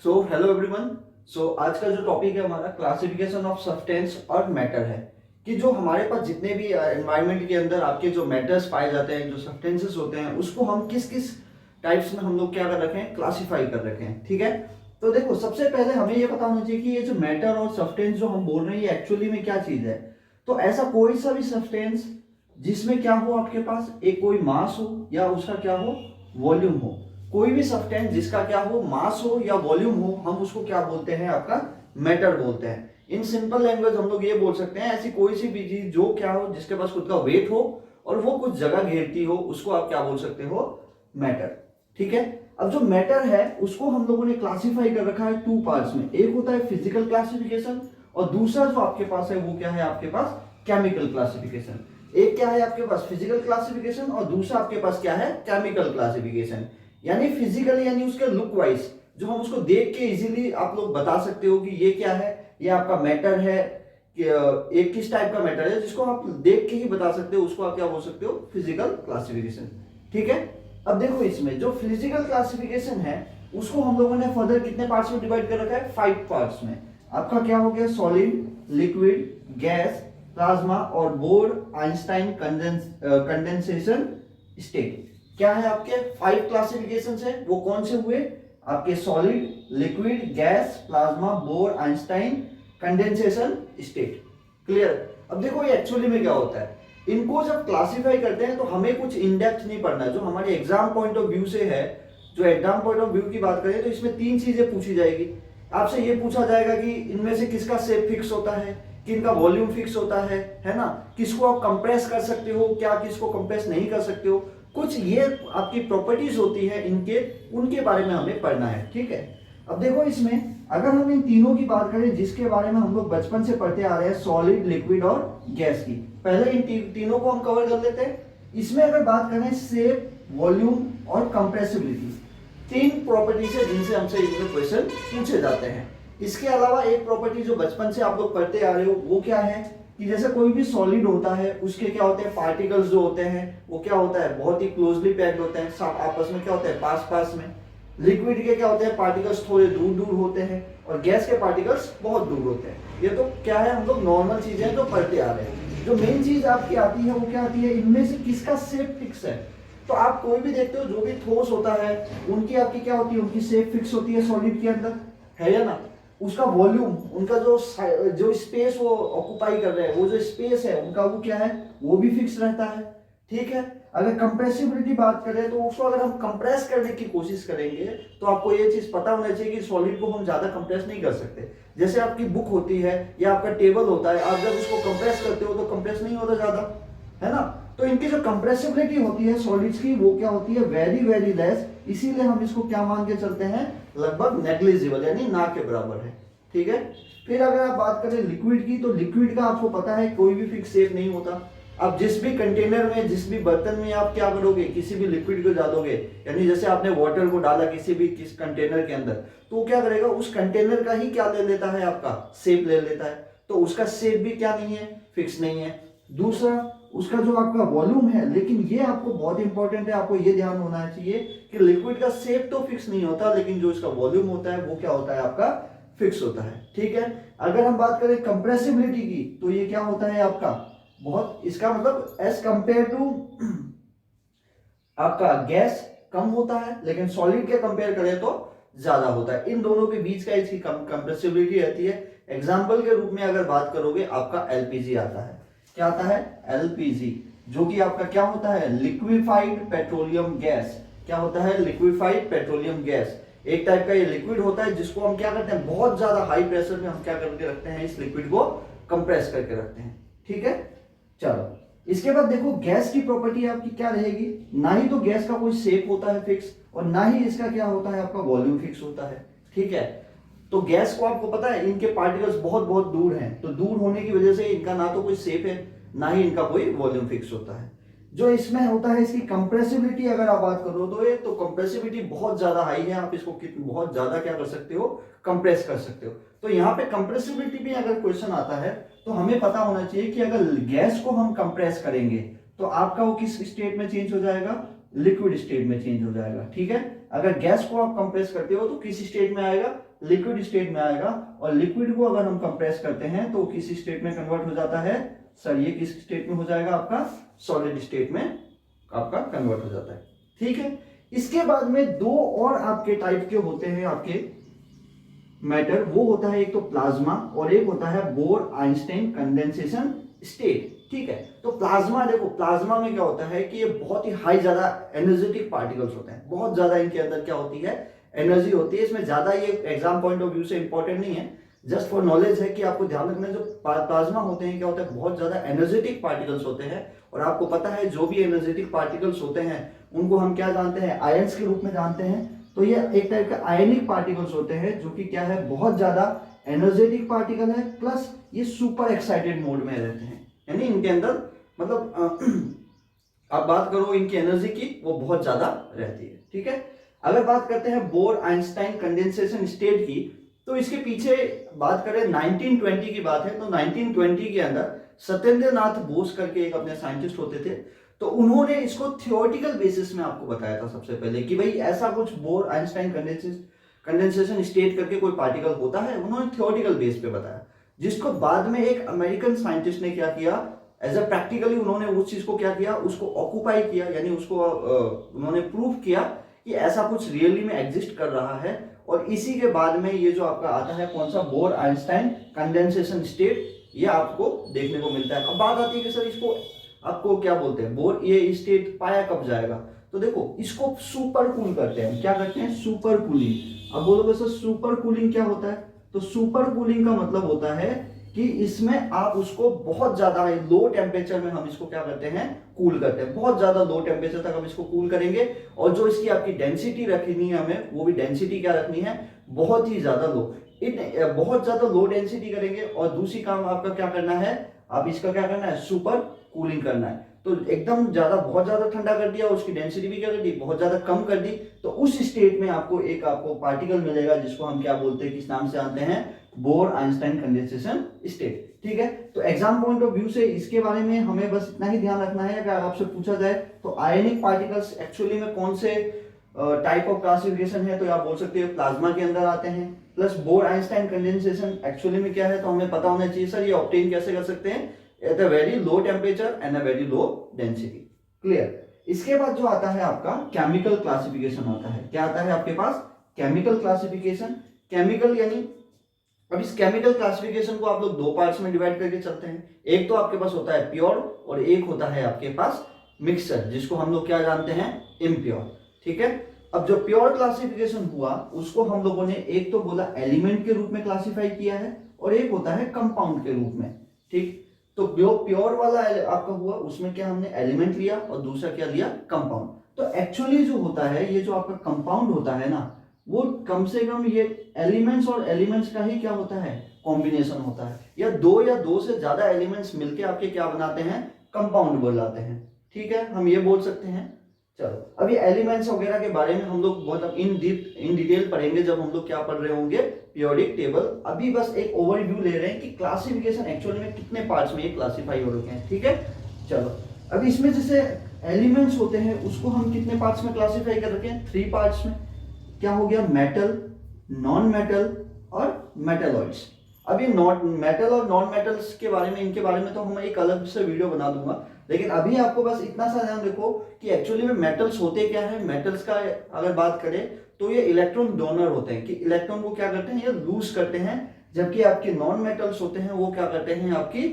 So hello everyone. आज का जो टॉपिक है हमारा क्लासिफिकेशन ऑफ सब्सटेंस और मैटर है कि जो हमारे पास जितने भी एनवायरनमेंट के अंदर आपके जो मैटर्स पाए जाते हैं, जो सब्सटेंसेस होते हैं, उसको हम किस किस टाइप्स में हम लोग क्या कर रखे हैं, क्लासीफाई कर रखे हैं। ठीक है, तो देखो सबसे पहले हमें ये पता होना चाहिए कि ये जो मैटर और सब्सटेंस जो हम बोल रहे हैं ये एक्चुअली में क्या चीज है। तो ऐसा कोई सा भी सब्सटेंस जिसमें क्या हो, आपके पास एक कोई मास हो या उसका क्या हो, वॉल्यूम हो। कोई भी सब्सटेंस जिसका क्या हो, मास हो या वॉल्यूम हो, हम उसको क्या बोलते हैं, आपका मैटर बोलते हैं। इन सिंपल लैंग्वेज हम लोग ये बोल सकते हैं, ऐसी कोई सी भी चीज जो क्या हो, जिसके पास खुद का वेट हो और वो कुछ जगह घेरती हो, उसको आप क्या बोल सकते हो, मैटर। ठीक है, अब जो मैटर है उसको हम लोगों ने क्लासिफाई कर रखा है टू पार्ट्स में। एक होता है फिजिकल क्लासिफिकेशन और दूसरा जो आपके पास है वो क्या है, आपके पास केमिकल क्लासिफिकेशन। एक क्या है आपके पास फिजिकल क्लासिफिकेशन और दूसरा आपके पास क्या है, केमिकल क्लासिफिकेशन। यानी फिजिकली यानी उसके लुक वाइज, जो हम उसको देख के इजीली आप लोग बता सकते हो कि ये क्या है, ये आपका मैटर है कि एक किस टाइप का मैटर है, जिसको आप देख के ही बता सकते हो, उसको आप क्या बोल सकते हो, फिजिकल क्लासिफिकेशन। ठीक है, अब देखो इसमें जो फिजिकल क्लासिफिकेशन है उसको हम लोगों ने फर्दर कितने पार्ट्स में डिवाइड कर रखा है, 5 पार्ट्स में। आपका क्या हो गया, सॉलिड, लिक्विड, गैस, प्लाज्मा और बोर आइंस्टाइन कंडेंसेशन स्टेट। क्या है आपके 5 क्लासिफिकेशन है, वो कौन से हुए, आपके solid, liquid, gas, plasma, bore Einstein condensation state. Clear. अब देखो ये एक्चुअली में क्या होता है, इनको जब क्लासिफाई करते हैं तो हमें कुछ इन डेप्थ नहीं पढ़ना। जो हमारे एग्जाम पॉइंट ऑफ व्यू से है, जो एग्जाम पॉइंट ऑफ व्यू की बात करें तो इसमें 3 चीजें पूछी जाएगी। आपसे ये पूछा जाएगा कि इनमें से किसका शेप फिक्स होता है, किनका वॉल्यूम फिक्स होता है ना, किसको आप कंप्रेस कर सकते हो, क्या किसको कंप्रेस नहीं कर सकते हो, कुछ ये आपकी प्रॉपर्टीज होती है इनके, उनके बारे में हमें पढ़ना है। ठीक है, अब देखो इसमें अगर हम इन तीनों की बात करें जिसके बारे में हम लोग बचपन से पढ़ते आ रहे हैं, सॉलिड, लिक्विड और गैस की, पहले इन तीनों को हम कवर कर लेते हैं। इसमें अगर बात करें शेप, वॉल्यूम और कंप्रेसिबिलिटी, 3 प्रॉपर्टीज है जिनसे हमसे इनमें क्वेश्चन पूछे जाते हैं। इसके अलावा एक प्रॉपर्टी जो बचपन से आप लोग पढ़ते आ रहे हो वो क्या है कि जैसे कोई भी सॉलिड होता है उसके क्या होते हैं, पार्टिकल्स जो होते हैं वो क्या होता है, बहुत ही क्लोजली पैक्ड होते हैं, सब आपस में क्या होता है, पास पास में। लिक्विड के क्या होते हैं, पार्टिकल्स थोड़े दूर दूर होते हैं और गैस के पार्टिकल्स बहुत दूर होते हैं। ये तो क्या है, हम लोग नॉर्मल चीजें जो पढ़ते आ रहे हैं। जो मेन चीज आपकी आती है वो क्या आती है, इनमें से किसका शेप फिक्स है। तो आप कोई भी देखते हो जो भी ठोस होता है उनकी आपकी क्या होती है, उनकी शेप फिक्स होती है सॉलिड के अंदर, है या ना। उसका वॉल्यूम, उनका जो स्पेस वो ऑक्युपाई कर रहे हैं, वो जो स्पेस है उनका वो क्या है, वो भी फिक्स रहता है। ठीक है, अगर कंप्रेसिबिलिटी बात करें तो उसको अगर हम कंप्रेस करने की कोशिश करेंगे तो आपको ये चीज पता होना चाहिए कि सॉलिड को हम ज्यादा कंप्रेस नहीं कर सकते। जैसे आपकी बुक होती है या आपका टेबल होता है, आप जब उसको कंप्रेस करते हो तो कंप्रेस नहीं होता ज्यादा, है ना। तो इनकी जो कंप्रेसिबिलिटी होती है सॉलिड्स की वो क्या होती है, वेरी वेरी लेस। इसीलिए हम इसको क्या मान के चलते हैं, लगभग नेग्लिजिबल, यानी ना के बराबर है। ठीक है, फिर अगर आप बात करें लिक्विड की, तो लिक्विड का आपको पता है कोई भी फिक्स शेप नहीं होता। आप जिस भी कंटेनर में, जिस भी बर्तन में आप क्या करोगे, किसी भी लिक्विड को डालोगे, यानी जैसे आपने वाटर को डाला किसी भी किस कंटेनर के अंदर, तो वो क्या करेगा, उस कंटेनर का ही क्या ले लेता है, आपका शेप ले लेता है। तो उसका शेप भी क्या नहीं है, फिक्स नहीं है। दूसरा उसका जो आपका वॉल्यूम है, लेकिन ये आपको बहुत इंपॉर्टेंट है, आपको ये ध्यान होना चाहिए कि लिक्विड का शेप तो फिक्स नहीं होता, लेकिन जो इसका वॉल्यूम होता है वो क्या होता है, आपका फिक्स होता है। ठीक है, अगर हम बात करें कंप्रेसिबिलिटी की तो ये क्या होता है आपका, बहुत, इसका मतलब एज कंपेयर टू आपका गैस कम होता है, लेकिन सॉलिड के कंपेयर करें तो ज्यादा होता है। इन दोनों के बीच का इसकी कंप्रेसिबिलिटी रहती है। एग्जाम्पल के रूप में अगर बात करोगे, आपका एलपीजी आता है, क्या आता है, एलपीजी, जो कि आपका क्या होता है, लिक्विफाइड पेट्रोलियम गैस। क्या होता है, लिक्विफाइड पेट्रोलियम गैस। एक टाइप का ये लिक्विड होता है जिसको हम क्या करते हैं, बहुत ज्यादा हाई प्रेशर में हम क्या करके रखते हैं, इस लिक्विड को कंप्रेस करके रखते हैं। ठीक है, चलो इसके बाद देखो गैस की प्रॉपर्टी आपकी क्या रहेगी, ना ही तो गैस का कोई शेप होता है फिक्स और ना ही इसका क्या होता है, आपका वॉल्यूम फिक्स होता है। ठीक है, तो गैस को आपको पता है इनके पार्टिकल्स बहुत बहुत दूर हैं, तो दूर होने की वजह से इनका ना तो कोई शेप है ना ही इनका कोई वॉल्यूम फिक्स होता है। जो इसमें होता है इसकी कंप्रेसिबिलिटी अगर आप बात करो तो ये तो कंप्रेसिबिलिटी बहुत ज्यादा हाई है, आप इसको बहुत ज्यादा क्या कर सकते हो, कंप्रेस कर सकते हो। तो यहाँ पे कंप्रेसिबिलिटी भी अगर क्वेश्चन आता है तो हमें पता होना चाहिए कि अगर गैस को हम कंप्रेस करेंगे तो आपका वो किस स्टेट में चेंज हो जाएगा, लिक्विड स्टेट में चेंज हो जाएगा। ठीक है, अगर गैस को आप कंप्रेस करते हो तो किस स्टेट में आएगा, लिक्विड स्टेट में आएगा, और लिक्विड को अगर हम कंप्रेस करते हैं तो किस स्टेट में कन्वर्ट हो जाता है सर, ये किस स्टेट में हो जाएगा आपका, सॉलिड स्टेट में आपका कन्वर्ट हो जाता है। ठीक है, इसके बाद में दो और आपके टाइप के होते हैं आपके मैटर, वो होता है एक तो प्लाज्मा और एक होता है बोर आइंस्टाइन कंडेंसेशन स्टेट। ठीक है, तो प्लाज्मा, देखो प्लाज्मा में क्या होता है कि ये बहुत ही हाई ज्यादा एनर्जेटिक पार्टिकल्स होते हैं, बहुत ज्यादा इनके अंदर क्या होती है, एनर्जी होती है। इसमें ज्यादा ये एग्जाम पॉइंट ऑफ व्यू से इंपॉर्टेंट नहीं है, जस्ट फॉर नॉलेज है कि आपको ध्यान रखना है जो प्लाज्मा होते हैं क्या होता है, बहुत ज्यादा एनर्जेटिक पार्टिकल्स होते हैं। और आपको पता है जो भी एनर्जेटिक पार्टिकल्स होते हैं उनको हम क्या जानते हैं, आयंस के रूप में जानते हैं। तो ये एक टाइप के आयनिक पार्टिकल्स होते हैं जो कि क्या है, बहुत ज्यादा एनर्जेटिक पार्टिकल है, प्लस ये सुपर एक्साइटेड मोड में रहते हैं, यानी इनके अंदर मतलब आप बात करो इनकी एनर्जी की, वो बहुत ज्यादा रहती है। ठीक है, अगर बात करते हैं बोर आइंस्टाइन कंडेंसेशन स्टेट की, तो इसके पीछे बात करें 1920 की बात है, तो 1920 के अंदर सत्येंद्र नाथ बोस करके एक अपने साइंटिस्ट होते थे, तो उन्होंने इसको थियोरेटिकल बेसिस में आपको बताया था सबसे पहले कि भाई ऐसा कुछ बोर आइंस्टाइन कंडेंसेशन स्टेट करके कोई पार्टिकल होता है, उन्होंने थियोरेटिकल बेस पे बताया, जिसको बाद में एक अमेरिकन साइंटिस्ट ने क्या किया, एज अ प्रैक्टिकली उन्होंने उस चीज को क्या किया, उसको ऑक्यूपाई किया, यानी उसको उन्होंने प्रूव किया कि ऐसा कुछ रियली में एग्जिस्ट कर रहा है। और इसी के बाद में ये जो आपका आता है कौन सा, बोर आइंस्टाइन कंडेंसेशन स्टेट, ये आपको देखने को मिलता है। अब बात आती है कि सर इसको आपको क्या बोलते हैं, बोर ये स्टेट पाया कब जाएगा, तो देखो इसको सुपर कूल करते हैं, क्या करते हैं, सुपर कूलिंग। अब बोलोगे सर सुपर कूलिंग क्या होता है, तो सुपर कूलिंग का मतलब होता है कि इसमें आप उसको बहुत ज्यादा लो टेम्परेचर में हम इसको क्या करते हैं, कूल करते हैं, बहुत ज्यादा लो टेम्परेचर तक हम इसको कूल करेंगे। और जो इसकी आपकी डेंसिटी रखनी है हमें, वो भी डेंसिटी क्या रखनी है, बहुत ही ज्यादा लो, बहुत ज्यादा लो डेंसिटी करेंगे। और दूसरी काम आपका क्या करना है, आप इसका क्या करना है, सुपर कूलिंग करना है। तो एकदम ज्यादा, बहुत ज्यादा ठंडा कर दिया, उसकी डेंसिटी भी क्या कर दी, बहुत ज्यादा कम कर दी, तो उस स्टेट में आपको पार्टिकल मिलेगा जिसको हम क्या बोलते हैं, किस नाम से जानते हैं, बोर आइंस्टाइन कंडेंसेशन स्टेट। ठीक है, तो एग्जाम पॉइंट ऑफ व्यू से इसके बारे में हमें बस इतना ही ध्यान रखना है। अगर आपसे पूछा जाए तो आयनिक पार्टिकल्स एक्चुअली में कौन से टाइप ऑफ क्लासिफिकेशन है, तो आप बोल सकते हो प्लाज्मा के अंदर आते हैं। Plus bore Einstein condensation actually में क्या है, तो हमें पता होना चाहिए सर ये ऑब्टेन कैसे कर सकते हैं, at a very low temperature and a very low density. Clear. इसके बाद जो आता है आपका केमिकल क्लासिफिकेशन आता है, क्या आता है आपके पास, केमिकल क्लासिफिकेशन। केमिकल यानी, अब इस केमिकल क्लासिफिकेशन को आप लोग दो पार्ट्स में डिवाइड करके चलते हैं। एक तो आपके पास होता है प्योर और एक होता है आपके पास मिक्सर, जिसको हम लोग क्या जानते हैं, इम्प्योर। ठीक है, अब जो प्योर क्लासिफिकेशन हुआ उसको हम लोगों ने एक तो बोला एलिमेंट के रूप में क्लासिफाई किया है और एक होता है कंपाउंड के रूप में। ठीक, तो जो प्योर वाला आपका हुआ उसमें क्या हमने एलिमेंट लिया और दूसरा क्या लिया, कंपाउंड। तो एक्चुअली जो होता है ये जो आपका कंपाउंड होता है ना, वो कम से कम ये एलिमेंट्स और एलिमेंट्स का ही क्या होता है, कॉम्बिनेशन होता है, या दो से ज्यादा एलिमेंट्स मिलके आपके क्या बनाते हैं, कंपाउंड बनाते हैं। ठीक है, हम ये बोल सकते हैं। चलो अभी एलिमेंट्स वगैरह के बारे में हम लोग बहुत इन डिटेल पढ़ेंगे जब हम लोग क्या पढ़ रहे होंगे, पीरियोडिक टेबल। अभी बस एक ओवरव्यू ले रहे हैं कि क्लासिफिकेशन एक्चुअली में कितने पार्ट्स में ये क्लासिफाई हो रखे हैं। ठीक है, चलो अभी इसमें जैसे एलिमेंट्स होते हैं उसको हम कितने पार्ट्स में क्लासिफाई कर रखे हैं, 3 पार्ट्स में। क्या हो गया, मेटल, नॉन मेटल और मेटलॉइड्स। अभी मेटल और नॉन मेटल्स के बारे में, इनके बारे में तो हम एक अलग से वीडियो बना दूंगा, लेकिन अभी आपको बस इतना सा ध्यान देखो कि एक्चुअली में मेटल्स होते क्या है। मेटल्स का अगर बात करें तो ये इलेक्ट्रॉन डोनर होते हैं, कि इलेक्ट्रॉन को क्या करते हैं, ये लूज करते हैं, जबकि आपके नॉन मेटल्स होते हैं वो क्या करते हैं, आपकी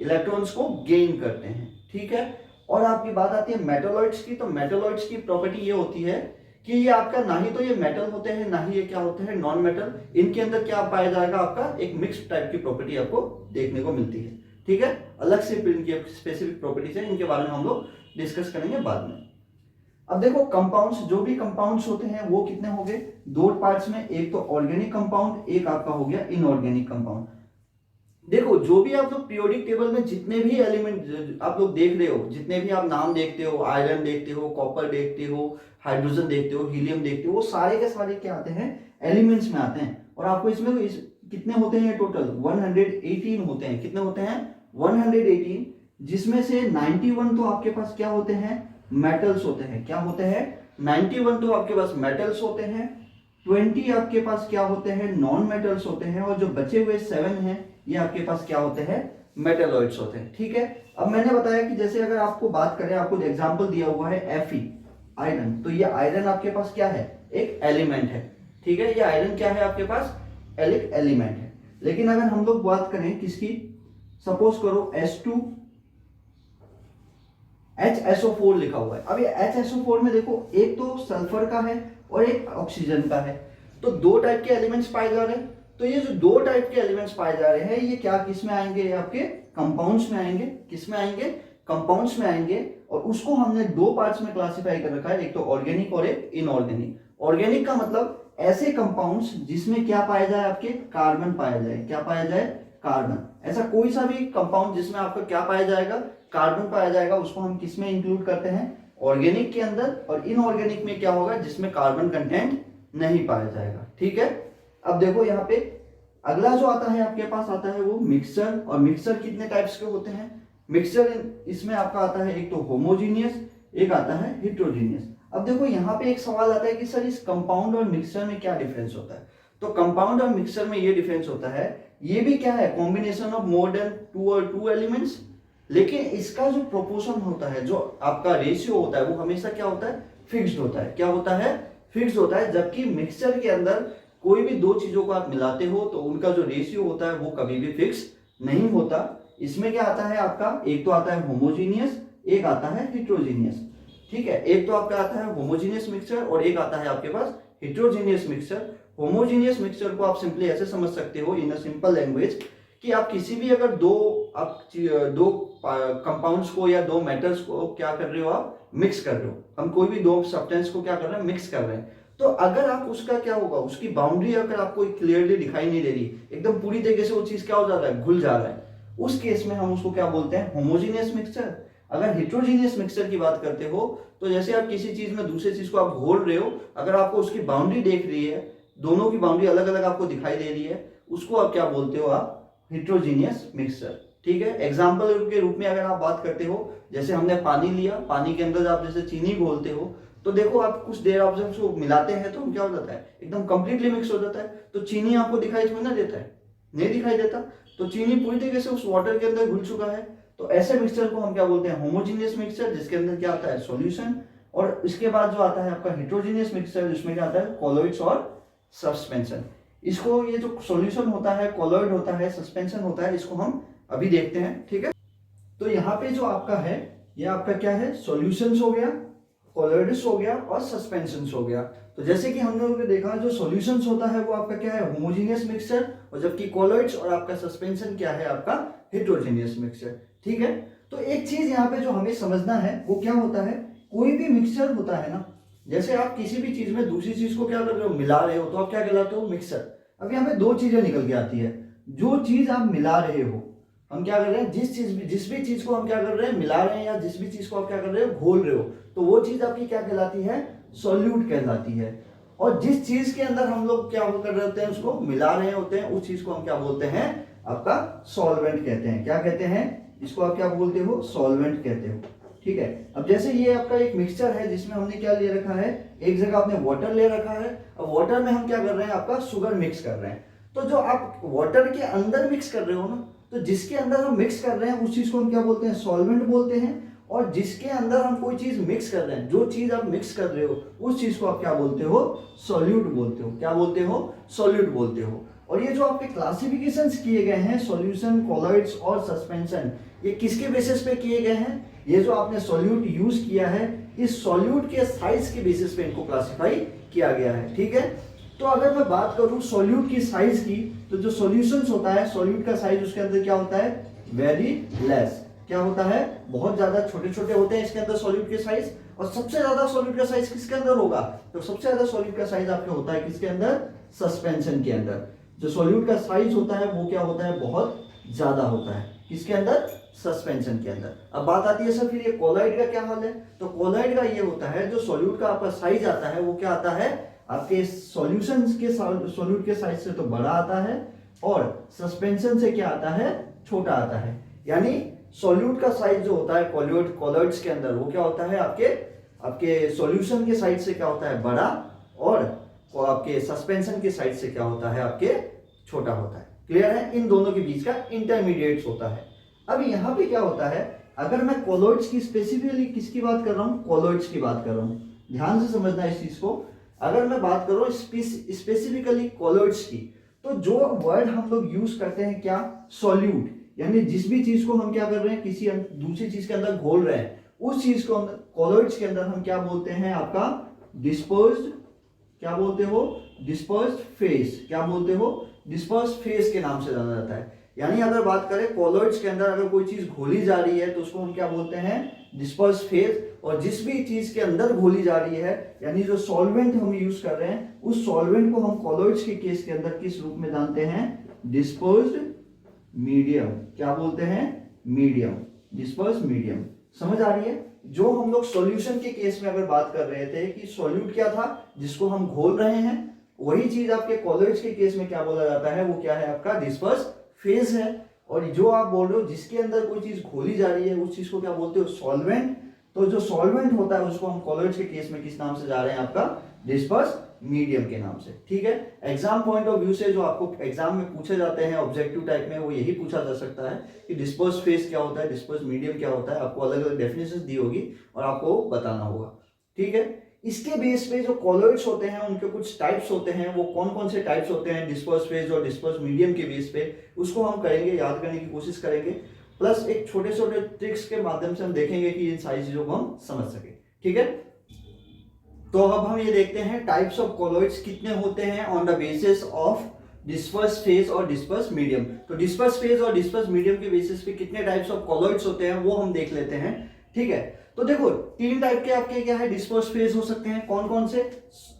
इलेक्ट्रॉन्स को गेन करते हैं। ठीक है, और आपकी बात आती है मेटलॉइड्स की, तो मेटलॉइड्स की प्रॉपर्टी ये होती है कि ये आपका ना ही तो ये मेटल होते हैं ना ही ये क्या होते हैं, नॉन मेटल। इनके अंदर क्या पाया जाएगा, आपका एक मिक्स टाइप की प्रॉपर्टी आपको देखने को मिलती है। ठीक है, अलग से इनकी स्पेसिफिक प्रॉपर्टीज है, इनके बारे में हम लोग डिस्कस करेंगे बाद में। अब देखो कंपाउंड्स, जो भी कंपाउंड्स होते हैं वो कितने हो गए, 2 पार्ट्स में, एक तो ऑर्गेनिक कंपाउंड, एक आपका हो गया इनऑर्गेनिक कंपाउंड। देखो जो भी आप लोग पीरियोडिक टेबल में जितने भी एलिमेंट आप लोग देख रहे हो, जितने भी आप नाम देखते हो, आयरन देखते हो, कॉपर देखते हो, हाइड्रोजन देखते हो, हीलियम देखते हो, वो सारे के सारे क्या आते हैं, एलिमेंट्स में आते हैं। और आपको इसमें कितने होते हैं, टोटल 118 होते हैं। कितने होते हैं, 118, जिसमें से 91 तो आपके पास क्या होते हैं, मेटल्स होते हैं। क्या होते हैं? 91 तो आपके पास मेटल्स होते हैं, 20 आपके पास क्या होते हैं? नॉन मेटल्स होते हैं, और जो बचे हुए 7 हैं ये आपके पास क्या होते हैं? मेटलॉइड्स होते हैं। ठीक है, अब मैंने बताया कि जैसे अगर आपको बात करें, आपको एग्जांपल दिया हुआ है Fe आयरन, तो ये आयरन आपके पास क्या है? एक एलिमेंट है। ठीक है, ये आयरन क्या है आपके पास? एक एलिमेंट है। लेकिन अगर हम लोग बात करें किसकी, सपोज करो H2HSO4 लिखा हुआ है। अब ये HSO4 में देखो, एक तो सल्फर का है और एक ऑक्सीजन का है, तो दो टाइप के एलिमेंट्स पाए जा रहे हैं। तो ये जो दो टाइप के एलिमेंट्स पाए जा रहे हैं, ये क्या किस में आएंगे? ये आपके कंपाउंड्स में आएंगे। किस में आएंगे? कंपाउंड्स में आएंगे। और उसको हमने दो पार्ट्स में क्लासिफाई कर रखा है, एक तो ऑर्गेनिक और एक इनऑर्गेनिक। ऑर्गेनिक का मतलब ऐसे कंपाउंड्स जिसमें क्या पाया जाए? आपके कार्बन पाया जाए। क्या पाया जाए? कार्बन। ऐसा कोई सा भी कंपाउंड जिसमें आपका क्या पाया जाएगा? कार्बन पाया जाएगा, उसको हम किस में इंक्लूड करते हैं? ऑर्गेनिक के अंदर। और इनऑर्गेनिक में क्या होगा? जिसमें कार्बन कंटेंट नहीं पाया जाएगा। ठीक है, अब देखो यहाँ पे अगला जो आता है आपके पास आता है वो मिक्सचर। और मिक्सचर कितने टाइप्स के होते हैं? मिक्सचर इसमें आपका आता है एक तो होमोजीनियस, एक आता है हेट्रोजीनियस। अब देखो यहाँ पे एक सवाल आता है कि सर इस कंपाउंड और मिक्सचर में क्या डिफरेंस होता है? तो कंपाउंड और मिक्सचर में ये डिफरेंस होता है, ये भी क्या है? Combination of more than two elements, लेकिन इसका जो प्रोपोर्शन होता है, जो आपका रेशियो होता है, वो हमेशा क्या होता है? फिक्स्ड होता है। क्या होता है? फिक्स्ड होता है। जबकि मिक्सचर के अंदर कोई भी दो चीजों को आप मिलाते हो तो उनका जो रेशियो होता है वो कभी भी फिक्स नहीं होता। इसमें क्या आता है आपका? एक तो आता है होमोजीनियस, एक आता है हेट्रोजीनियस। ठीक है, एक तो आपका आता है होमोजीनियस मिक्सचर और एक आता है आपके पास हेट्रोजीनियस मिक्सचर। होमोजीनियस मिक्सचर को आप सिंपली ऐसे समझ सकते हो इन अ सिंपल लैंग्वेज कि आप किसी भी अगर दो कंपाउंड्स को या दो मेटल्स को क्या कर रहे हो? आप मिक्स कर रहे हो। हम कोई भी दो सब्सटेंस को क्या कर रहे हैं? मिक्स कर रहे हैं। तो अगर आप उसका क्या होगा? उसकी बाउंड्री अगर आपको क्लियरली दिखाई नहीं दे रही, एकदम पूरी तरीके से वो चीज क्या हो जा रहा है? घुल जा रहा है, उस केस में हम उसको क्या बोलते हैं? Homogeneous mixture. अगर हेट्रोजीनियस मिक्सचर की बात करते हो तो जैसे आप किसी चीज में दूसरी चीज को आप घोल रहे हो, अगर आपको उसकी बाउंड्री देख रही है, दोनों की बाउंड्री अलग अलग आपको दिखाई दे रही है, उसको आप क्या बोलते हो? आप हेट्रोजीनियस मिक्सचर। ठीक है, एग्जाम्पल के रूप में अगर आप बात करते हो, जैसे हमने पानी लिया, पानी के अंदर आप जैसे चीनी घोलते हो, तो देखो आप कुछ देर आप जब उसको मिलाते हैं तो क्या हो जाता है? एकदम कंप्लीटली मिक्स हो जाता है। तो चीनी आपको दिखाई थोड़ी ना देता है? नहीं दिखाई देता। तो चीनी पूरी तरीके से उस वाटर के अंदर घुल चुका है। तो ऐसे मिक्सचर को हम क्या बोलते हैं? होमोजीनियस मिक्सचर, जिसके अंदर क्या आता है? सॉल्यूशन। और इसके बाद जो आता है आपका हेट्रोजीनियस मिक्सचर, जिसमें क्या आता है? कॉलोइड्स और सस्पेंशन। इसको ये जो सॉल्यूशन होता है, कॉलोइड होता है, सस्पेंशन होता है, इसको हम अभी देखते हैं। ठीक है, तो यहाँ पे जो आपका है, ये आपका क्या है? सॉल्यूशंस हो गया, कॉलोइड्स हो गया और सस्पेंशंस हो गया। तो जैसे कि हम लोगों ने देखा, जो सॉल्यूशंस होता है वो आपका क्या है? Homogeneous mixture. और जबकि कॉलोइड्स और आपका सस्पेंशन क्या है? आपका हेट्रोजीनियस मिक्सचर। ठीक है, तो एक चीज यहाँ पे जो हमें समझना है वो क्या होता है? कोई भी मिक्सचर होता है ना, जैसे आप किसी भी चीज में दूसरी चीज को क्या कर रहे हो? मिला रहे हो, तो आप क्या कहलाते हो? मिक्सचर। अब यहाँ पे दो चीजें निकल के आती है। जो चीज आप मिला रहे हो, हम क्या कर रहे हैं? जिस भी चीज को हम क्या कर रहे हैं? मिला रहे हैं, या जिस भी चीज को आप क्या कर रहे हो? घोल रहे हो, तो वो चीज आपकी क्या कहलाती है? सॉल्यूट कहलाती है। और जिस चीज के अंदर हम लोग क्या कर रहे होते हैं? उसको मिला रहे होते हैं, उस चीज को हम क्या बोलते हैं? आपका सॉल्वेंट कहते हैं। क्या कहते हैं? इसको आप क्या बोलते हो? सॉल्वेंट कहते हो। ठीक है, अब जैसे ये आपका एक मिक्सचर है जिसमें हमने क्या ले रखा है? एक जगह आपने वाटर ले रखा है। अब वाटर में हम क्या कर रहे हैं? आपका शुगर मिक्स कर रहे हैं। तो जो आप वाटर के अंदर मिक्स कर रहे हो ना, तो जिसके अंदर हम मिक्स कर रहे हैं उस चीज को हम क्या बोलते हैं? सॉल्वेंट बोलते हैं। और जिसके अंदर हम कोई चीज मिक्स कर रहे हैं, जो चीज आप मिक्स कर रहे हो, उस चीज को आप क्या बोलते हो? सॉल्यूट बोलते हो। क्या बोलते हो? सॉल्यूट बोलते हो। और ये जो आपके क्लासिफिकेशंस किए गए हैं, सॉल्यूशन, कॉलोइड्स और सस्पेंशन, ये किसके बेसिस पे किए गए हैं? ये जो आपने सॉल्यूट यूज किया है, इस सॉल्यूट के साइज के बेसिस पे इनको क्लासिफाई किया गया है। ठीक है, तो अगर मैं बात करूं सॉल्यूट की साइज की, तो जो सॉल्यूशंस होता है, सॉल्यूट का साइज उसके अंदर क्या होता है? Very less. क्या होता है? बहुत ज्यादा छोटे छोटे होते हैं इसके अंदर सॉल्यूट के साइज। और सबसे ज्यादा सॉल्यूट का साइज किसके अंदर होगा? तो सबसे ज्यादा सॉल्यूट का साइज आपका होता है किसके अंदर? सस्पेंशन के अंदर। जो सॉल्यूट का साइज होता है वो क्या होता है? बहुत ज्यादा होता है। किसके अंदर? सस्पेंशन के अंदर। अब बात आती है सर फिर ये कोलॉइड का क्या हाल है? तो कोलॉइड का ये होता है, जो सॉल्यूट का आपका साइज आता है वो क्या आता है? आपके सॉल्यूशन के सॉल्यूट के साइज से तो बड़ा आता है, और सस्पेंशन से क्या आता है? छोटा आता है। यानी सॉल्यूट का साइज जो होता है कॉलॉइड्स के अंदर, वो क्या होता है आपके आपके सॉल्यूशन के साइड से क्या होता है बड़ा, और आपके सस्पेंशन के साइड से क्या होता है आपके छोटा होता है। क्लियर है? इन दोनों के बीच का इंटरमीडिएट होता है। अब यहाँ पे क्या होता है, अगर मैं कॉलॉइड्स की स्पेसिफिकली किसकी बात कर रहा हूँ, कॉलॉइड्स की बात कर रहा हूँ, ध्यान से समझना इस चीज को। अगर मैं बात करूँ स्पेसिफिकली कॉलॉइड्स की, तो जो वर्ड हम लोग यूज करते हैं क्या, सॉल्यूट, यानी जिस भी चीज को हम क्या कर रहे हैं किसी दूसरी चीज के अंदर घोल रहे हैं, उस चीज को कॉलॉइड्स के अंदर हम क्या बोलते हैं आपका डिस्पर्स्ड, क्या बोलते हो, डिस्पर्स्ड फेज, क्या बोलते हो, डिस्पर्स्ड फेज के नाम से जाना जाता है। यानी अगर बात करें कॉलॉइड्स के अंदर अगर कोई चीज घोली जा रही है तो उसको हम क्या बोलते हैं, डिस्पर्स्ड फेज। और जिस भी चीज के अंदर घोली जा रही है, यानी जो सॉल्वेंट हम यूज कर रहे हैं, उस सॉल्वेंट को हम कॉलॉइड्स के केस के अंदर किस रूप में जानते हैं, डिस्पर्स्ड मीडियम। क्या बोलते हैं, मीडियम, डिस्पर्स्ड मीडियम। समझ आ रही है? जो हम लोग सॉल्यूशन के केस में अगर बात कर रहे थे कि सॉल्यूट क्या था, जिसको हम घोल रहे हैं, वही चीज आपके कॉलॉइड्स के केस में क्या बोला जाता है, वो क्या है आपका डिस्पर्स्ड फेज है। और जो आप बोल रहे हो जिसके अंदर कोई चीज घोली जा रही है, उस चीज को क्या बोलते हो, सॉल्वेंट। तो जो सॉल्वेंट होता है उसको हम कॉलॉइड्स के केस में किस नाम से जा रहे हैं, आपका डिस्पर्स्ड मीडियम के नाम से। ठीक है? एग्जाम पॉइंट ऑफ व्यू से जो आपको एग्जाम में पूछे जाते हैं ऑब्जेक्टिव टाइप में, वो यही पूछा जा सकता है कि डिस्पर्स्ड फेज क्या होता है, डिस्पर्स्ड मीडियम क्या होता है। आपको अलग अलग डेफिनेशन दी होगी और आपको बताना होगा। ठीक है? इसके बेस पे जो कॉलॉइड्स होते हैं उनके कुछ टाइप्स होते हैं, वो कौन कौन से टाइप्स होते हैं डिस्पर्स्ड फेज और डिस्पर्स्ड मीडियम के बेस पे, उसको हम करेंगे, याद करने की कोशिश करेंगे। प्लस एक छोटे छोटे ट्रिक्स के माध्यम से हम देखेंगे कि इन सारी चीजों को हम समझ सके। ठीक है? तो अब हम ये देखते हैं टाइप्स ऑफ कॉलॉइड्स कितने होते हैं on the basis of dispersed phase और डिस्पर्स्ड मीडियम। तो डिस्पर्स्ड फेज और डिस्पर्स्ड मीडियम के बेसिस पे कितने टाइप्स ऑफ कॉलॉइड्स होते हैं वो हम देख लेते हैं। ठीक है? तो देखो तीन टाइप के आपके क्या है, डिस्पर्स्ड फेज हो सकते हैं। कौन कौन से,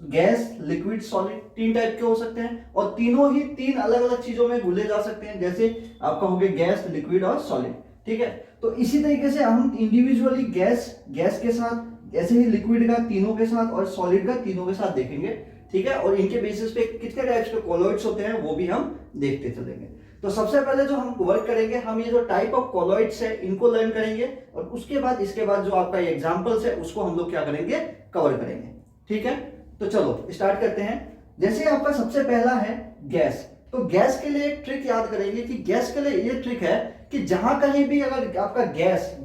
गैस, लिक्विड, सॉलिड, तीन टाइप के हो सकते हैं। और तीनों ही तीन अलग अलग चीजों में घुले जा सकते हैं, जैसे आपका हो गया गैस, लिक्विड और सॉलिड। ठीक है? तो इसी तरीके से हम इंडिविजुअली गैस के साथ, ऐसे ही लिक्विड का तीनों के साथ और सॉलिड का तीनों के साथ देखेंगे। ठीक है? और इनके बेसिस पे कितने टाइप्स के कॉलॉइड्स होते हैं वो भी हम देखते चलेंगे। तो सबसे पहले जो हम वर्क करेंगे, हम ये जो टाइप ऑफ कॉलॉइड्स है इनको लर्न करेंगे, और उसके बाद इसके बाद जो आपका एग्जांपल्स है उसको हम लोग क्या करेंगे, कवर करेंगे। ठीक है? तो चलो स्टार्ट करते हैं। जैसे आपका सबसे पहला है गैस। तो गैस के लिए एक ट्रिक याद करेंगे कि गैस के लिए ये ट्रिक है कि जहां कहीं भी अगर आपका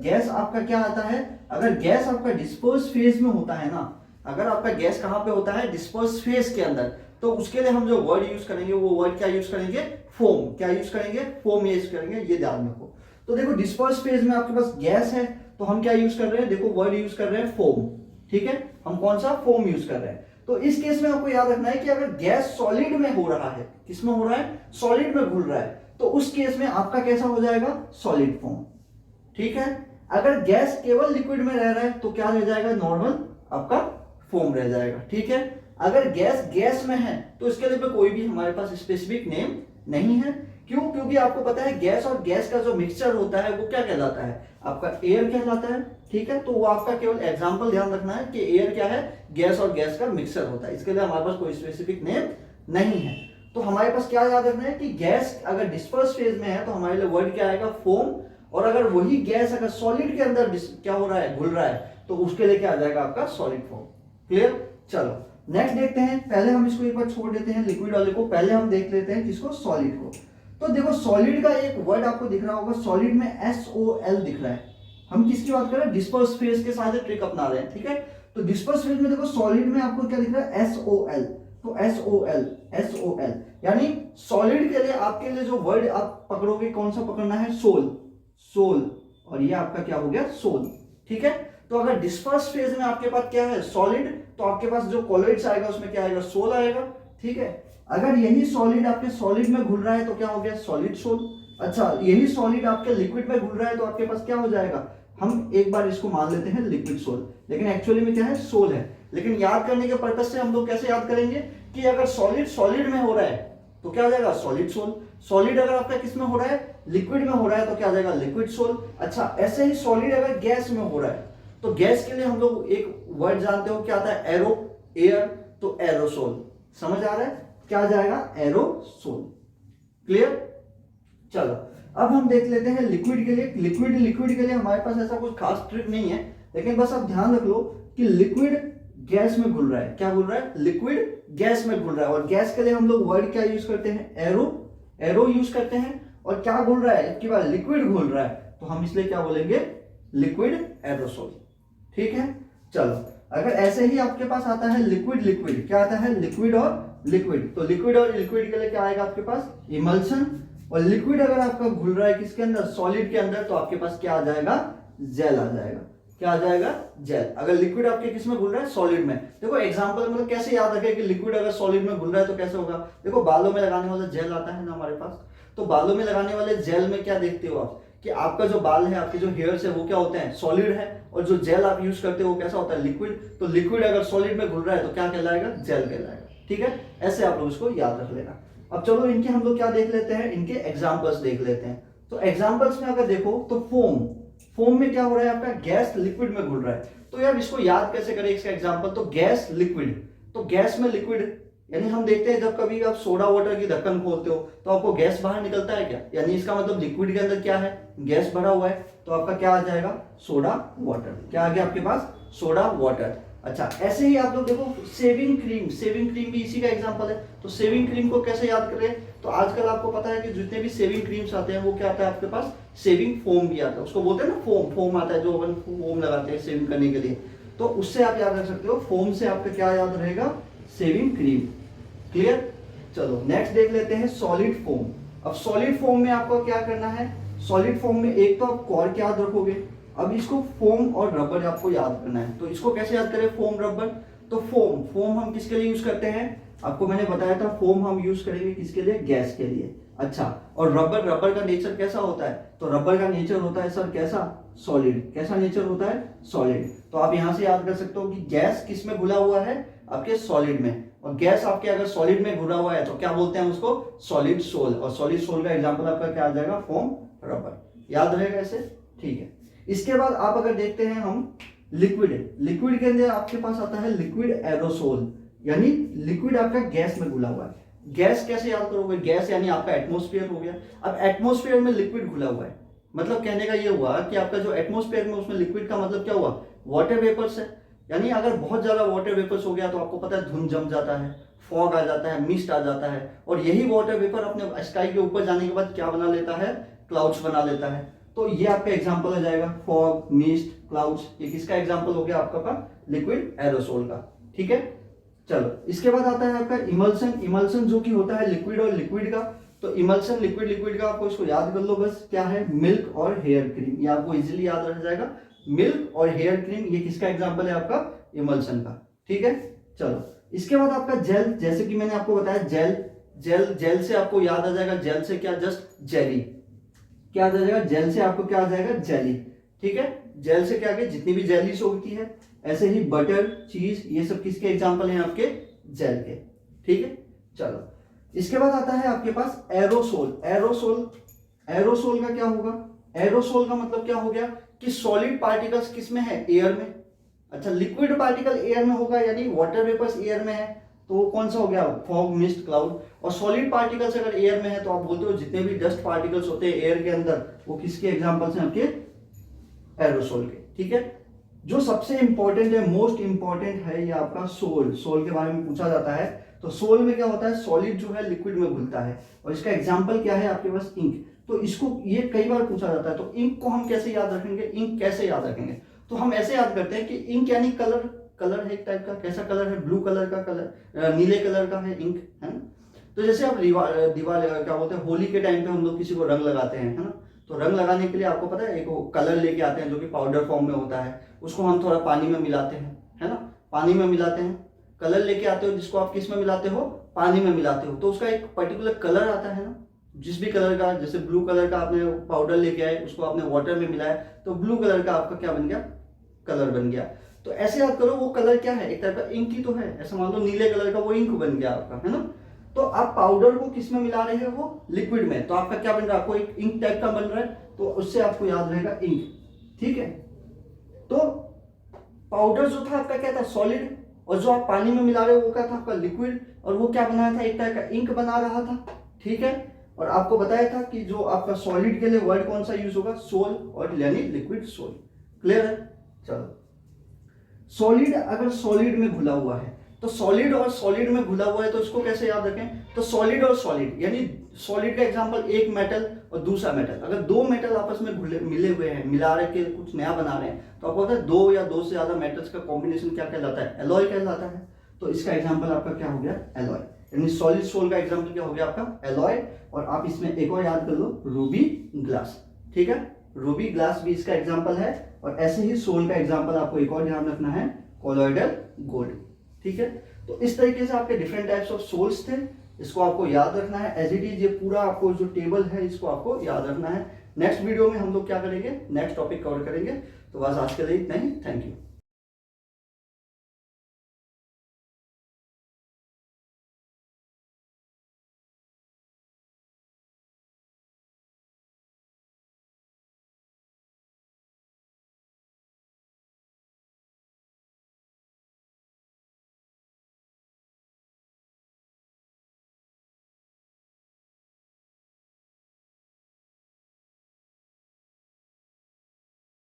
गैस आपका क्या आता है, अगर गैस आपका डिस्पर्स फेज में होता है ना, अगर आपका गैस कहां पे होता है, डिस्पर्स फेज के अंदर, तो उसके लिए हम जो वर्ड यूज करेंगे वो वर्ड क्या यूज करेंगे, फोम। क्या यूज करेंगे, फोम यूज करेंगे, ये ध्यान रखो। तो देखो डिस्पर्स फेज में आपके पास गैस है, तो हम क्या यूज कर रहे हैं, देखो वर्ड यूज कर रहे हैं फोम। ठीक है? हम कौन सा, फोम यूज कर रहे हैं। तो इस केस में आपको याद रखना है कि अगर गैस सॉलिड में हो रहा है, किसमें हो रहा है, सॉलिड में घुल रहा है, तो उस केस में आपका कैसा हो जाएगा, सॉलिड फॉर्म। ठीक है? अगर गैस केवल लिक्विड में रह रहा है तो क्या रह जाएगा, नॉर्मल आपका फोम रह जाएगा। ठीक है? अगर गैस में है तो इसके लिए कोई भी हमारे पास स्पेसिफिक नेम नहीं है। क्यों? क्योंकि आपको पता है गैस और गैस का जो मिक्सचर होता है वो क्या कहलाता है, आपका एयर कहलाता है। ठीक है? तो वो आपका केवल एग्जांपल ध्यान रखना है कि एयर क्या है, गैस और गैस का मिक्सचर होता है। इसके लिए हमारे पास कोई स्पेसिफिक नेम नहीं है। तो हमारे पास क्या याद रखना है कि गैस अगर डिस्पर्स फेज में है तो हमारे लिए वर्ड क्या आएगा, फोम। और अगर वही गैस अगर सॉलिड के अंदर क्या हो रहा है, घुल रहा है, तो उसके लिए क्या आ जाएगा, आपका सॉलिड फॉर्म। क्लियर? चलो नेक्स्ट देखते हैं। पहले हम इसको एक बार छोड़ देते हैं लिक्विड वाले को, पहले हम देख लेते हैं किसको, सॉलिड को। तो देखो सॉलिड का एक वर्ड आपको दिख रहा होगा, सॉलिड में SOL दिख रहा है। हम किसकी बात कर रहे हैं, डिस्पर्स फेज के साथ ट्रिक अपना रहे हैं। ठीक है? तो डिस्पर्स फेज में देखो सॉलिड में आपको क्या दिख रहा है, SOL। तो SOL यानी सॉलिड के लिए आपके लिए जो वर्ड आप पकड़ोगे, कौन सा पकड़ना है, सोल। और ये आपका क्या हो गया, सोल। ठीक है? तो अगर डिस्पर्स फेज में आपके पास क्या है, सॉलिड, तो आपके पास जो कॉलॉइड्स आएगा उसमें क्या आएगा, सोल आएगा। ठीक है? अगर यही सॉलिड आपके सॉलिड में घुल रहा है तो क्या हो गया, सॉलिड सोल। अच्छा, यही सॉलिड आपके लिक्विड में घुल रहा है तो आपके पास क्या हो जाएगा, हम एक बार इसको मान लेते हैं लिक्विड सोल, लेकिन एक्चुअली में क्या है, सोल है। लेकिन याद करने के पर्पज से हम लोग कैसे याद करेंगे कि अगर सॉलिड में हो रहा है तो क्या हो जाएगा, सॉलिड सोल। सॉलिड अगर आपका किस में हो रहा है, लिक्विड में हो रहा है, तो क्या आ जाएगा, लिक्विड सोल। अच्छा, ऐसे ही सॉलिड अगर गैस में हो रहा है तो गैस के लिए हम लोग एक वर्ड जानते हो, क्या आता है, एयर, तो एरोसोल। समझ आ रहा है, क्या आ जाएगा, एरोसोल। क्लियर? चलो अब हम देख लेते हैं लिक्विड के लिए। लिक्विड के लिए हमारे पास ऐसा कुछ खास ट्रिक नहीं है, लेकिन बस आप ध्यान रख लो कि लिक्विड गैस में घुल रहा है। क्या घुल रहा है? लिक्विड गैस में घुल रहा है। और गैस के लिए हम लोग वर्ड क्या यूज करते हैं? एरो यूज करते हैं। और क्या घुल रहा है? इसके बाद लिक्विड घुल रहा है, तो हम इसलिए क्या बोलेंगे? Liquid aerosol. ठीक है, चलो अगर ऐसे ही आपके पास आता है लिक्विड, क्या आता है? लिक्विड और लिक्विड। तो लिक्विड और लिक्विड के लिए क्या आएगा आपके पास? इमल्सन। और लिक्विड अगर आपका घुल रहा है किसके अंदर? सॉलिड के अंदर, तो आपके पास क्या आ जाएगा? जेल आ जाएगा। क्या आ जाएगा? जेल। अगर लिक्विड आपके किस में घुल रहा है? सॉलिड में। देखो एग्जांपल मतलब कैसे याद रखें कि लिक्विड अगर सॉलिड में घुल रहा है तो कैसे होगा? देखो बालों में लगाने वाला जेल आता है ना हमारे पास, तो बालों में लगाने वाले जेल में क्या देखते हो आप कि आपका जो बाल है, आपके जो हेयर्स है वो क्या होते हैं? सॉलिड है। और जो जेल आप यूज करते हो वो कैसा होता है? लिक्विड। तो लिक्विड अगर सॉलिड में घुल रहा है तो क्या कहलाएगा? जेल कहलाएगा। ठीक है, ऐसे आप लोग इसको याद रख लेना। अब चलो इनके हम लोग क्या देख लेते हैं? इनके एग्जाम्पल्स देख लेते हैं। तो एग्जाम्पल्स में अगर देखो तो फोम में क्या हो रहा है आपका? गैस लिक्विड में घुल रहा है। तो यार इसको याद कैसे करें इसका एग्जाम्पल? तो गैस लिक्विड, तो गैस में लिक्विड, यानी हम देखते हैं जब कभी आप सोडा वाटर की ढक्कन खोलते हो तो आपको गैस बाहर निकलता है क्या? यानी इसका मतलब लिक्विड के अंदर क्या है? गैस भरा हुआ है। तो आपका क्या आ जाएगा? Soda water. क्या आ गया आपके पास? Soda water. अच्छा, ऐसे ही आप लोग देखो सेविंग क्रीम भी इसी का एग्जांपल है। तो सेविंग क्रीम को कैसे याद करें? तो आजकल आपको पता है कि जितने भी सेविंग क्रीम्स आते हैं वो क्या आता है आपके पास? सेविंग फोम भी आता है। उसको बोलते हैं ना फोम आता है, जो अपन फोम लगाते हैं सेविंग करने के लिए। तो उससे आप याद रख सकते हो। फोम से आपका क्या याद रहेगा? Shaving cream. क्लियर? चलो नेक्स्ट देख लेते हैं सॉलिड फोम। अब सॉलिड फोम में आपको क्या करना है? सॉलिड फोम में एक तो आप कॉर्क याद रखोगे, अब इसको फोम और रबर आपको याद करना है। तो इसको कैसे याद करें? Foam rubber. तो फोम हम किसके लिए यूज करते हैं? आपको मैंने बताया था फोम हम यूज करेंगे किसके लिए? गैस के लिए। अच्छा, और रबर का नेचर कैसा होता है? तो रबर का नेचर होता है सर कैसा? सॉलिड। कैसा नेचर होता है? सॉलिड। तो आप यहां से याद कर सकते हो कि गैस किस में घुला हुआ है? आपके सॉलिड में। और गैस आपके अगर सॉलिड में घुला हुआ है तो क्या बोलते हैं उसको? Solid sol. और सॉलिड सोल का एग्जांपल आपका क्या आ जाएगा? Foam rubber. याद रहेगा ऐसे? ठीक है। इसके बाद आप अगर देखते हैं हम लिक्विड के अंदर आपके पास आता है लिक्विड एरोसोल, यानी लिक्विड आपका गैस में घुला हुआ है। गैस कैसे याद करोगे? गैस यानी आपका एटमॉस्फेयर हो गया। अब एटमॉस्फेयर में लिक्विड घुला हुआ है, मतलब कहने का ये हुआ कि आपका जो एटमॉस्फेयर में उसमें लिक्विड का मतलब क्या हुआ? वाटर वेपर्स है। यानी अगर बहुत ज्यादा वाटर वेपर्स हो गया तो आपको पता है धुंध जम जाता है, फॉग आ जाता है, मिस्ट आ जाता है। और यही वाटर वेपर अपने स्काई के ऊपर जाने के बाद क्या बना लेता है? क्लाउड्स बना लेता है। तो ये आपका एग्जांपल हो जाएगा, फॉग, मिस्ट, क्लाउड्स। ये किसका एग्जांपल हो गया आपका? लिक्विड एरोसोल का। ठीक है, चलो इसके बाद आता है आपका इमल्सन जो कि होता है लिक्विड और लिक्विड का। तो इमल्सन लिक्विड का आपको इसको याद कर लो बस, क्या है? मिल्क और हेयर क्रीम। ये आपको इजीली याद रह जाएगा। मिल्क और हेयर क्रीम, ये किसका एग्जांपल है आपका? इमल्सन का। ठीक है, चलो इसके बाद आपका जेल, जैसे कि मैंने आपको बताया जेल से आपको याद आ जाएगा, जेल से क्या? Just jelly. क्या आ जाएगा? जेल से आपको क्या आ जाएगा? जेली। ठीक है, जेल से क्या? जितनी भी जेलीस होती है, ऐसे ही बटर, चीज, ये सब किसके एग्जांपल हैं? आपके जेल के। ठीक है, चलो इसके बाद आता है आपके पास एरोसोल का क्या होगा? एरोसोल का मतलब क्या हो गया कि सॉलिड पार्टिकल्स किस में है? एयर में। अच्छा, लिक्विड पार्टिकल एयर में होगा, यानी वाटर वेपर्स एयर में है, तो वो कौन सा हो गया? Fog, mist, cloud. और सॉलिड पार्टिकल्स अगर एयर में है तो आप बोलते हो जितने भी डस्ट पार्टिकल्स होते हैं एयर के अंदर, वो किसके एग्जांपल्स हैं? आपके एरोसोल के। ठीक है, जो सबसे इंपॉर्टेंट है, मोस्ट इंपॉर्टेंट है, ये आपका सोल के बारे में पूछा जाता है। तो सोल में क्या होता है? सॉलिड जो है लिक्विड में घुलता है। और इसका एग्जांपल क्या है आपके पास? इंक। तो इसको ये कई बार पूछा जाता है। तो इंक को हम कैसे याद रखेंगे? इंक कैसे याद रखेंगे? तो हम ऐसे याद करते हैं कि इंक यानी कलर है एक टाइप का। कैसा कलर है? ब्लू कलर का कलर, नीले कलर का है इंक, है ना। तो जैसे आप दीवार क्या बोलते हैं, होली के टाइम पे हम लोग किसी को रंग लगाते हैं, है ना। तो रंग लगाने के लिए आपको पता है एक कलर लेके आते हैं जो कि पाउडर फॉर्म में होता है, उसको हम थोड़ा पानी में मिलाते हैं, है ना। पानी में मिलाते हैं, कलर लेके आते हो जिसको आप किस में मिलाते हो? पानी में मिलाते हो। तो उसका एक पर्टिकुलर कलर आता है ना, जिस भी कलर का, जैसे ब्लू कलर का आपने पाउडर लेके आए, उसको आपने वाटर में मिलाया तो ब्लू कलर का आपका क्या बन गया? कलर बन गया। तो ऐसे याद करो, वो कलर क्या है? एक तरह का इंक ही तो है। ऐसा मान लो नीले कलर का वो इंक बन गया आपका, है ना। तो आप पाउडर को किस में मिला रहे हैं? वो लिक्विड में। तो आपका क्या बन रहा है? आपको एक इंक टाइप का बन रहा है, तो उससे आपको याद रहेगा इंक। ठीक है, तो पाउडर जो था आपका क्या था? सॉलिड। और जो आप पानी में मिला रहे हो वो क्या था? आपका लिक्विड। और वो क्या बनाया था? एक तरह का इंक बना रहा था। ठीक है, और आपको बताया था कि जो आपका सॉलिड के लिए वर्ड कौन सा यूज होगा, सोल, और यानी लिक्विड सोल। क्लियर है? चलो, सॉलिड अगर सॉलिड में घुला हुआ है तो सॉलिड और सॉलिड में घुला हुआ है तो इसको कैसे याद रखें, तो सॉलिड और सॉलिड यानी सॉलिड का एग्जांपल एक मेटल और दूसरा मेटल, अगर दो मेटल आपस में मिले हुए हैं, मिला रहे के कुछ नया बना रहे हैं, तो आपको पता है दो या दो से ज्यादा मेटल्स का कॉम्बिनेशन क्या कहलाता है, एलॉय कहलाता है। तो इसका एग्जाम्पल आपका क्या हो गया, एलॉय। यानी सॉलिड सोल का एग्जाम्पल क्या हो गया आपका, एलॉय। और आप इसमें एक और याद कर लो, रूबी ग्लास। ठीक है, रूबी ग्लास भी इसका एग्जाम्पल है। और ऐसे ही सोल का एग्जाम्पल आपको एक और ध्यान रखना है, कोलॉइडल गोल्ड। ठीक है, तो इस तरीके से आपके डिफरेंट टाइप्स ऑफ सोल्स थे, इसको आपको याद रखना है एज इट इज। ये पूरा आपको जो टेबल है इसको आपको याद रखना है। नेक्स्ट वीडियो में हम लोग क्या करेंगे, नेक्स्ट टॉपिक कवर करेंगे। तो बस आज के लिए इतना ही, थैंक यू।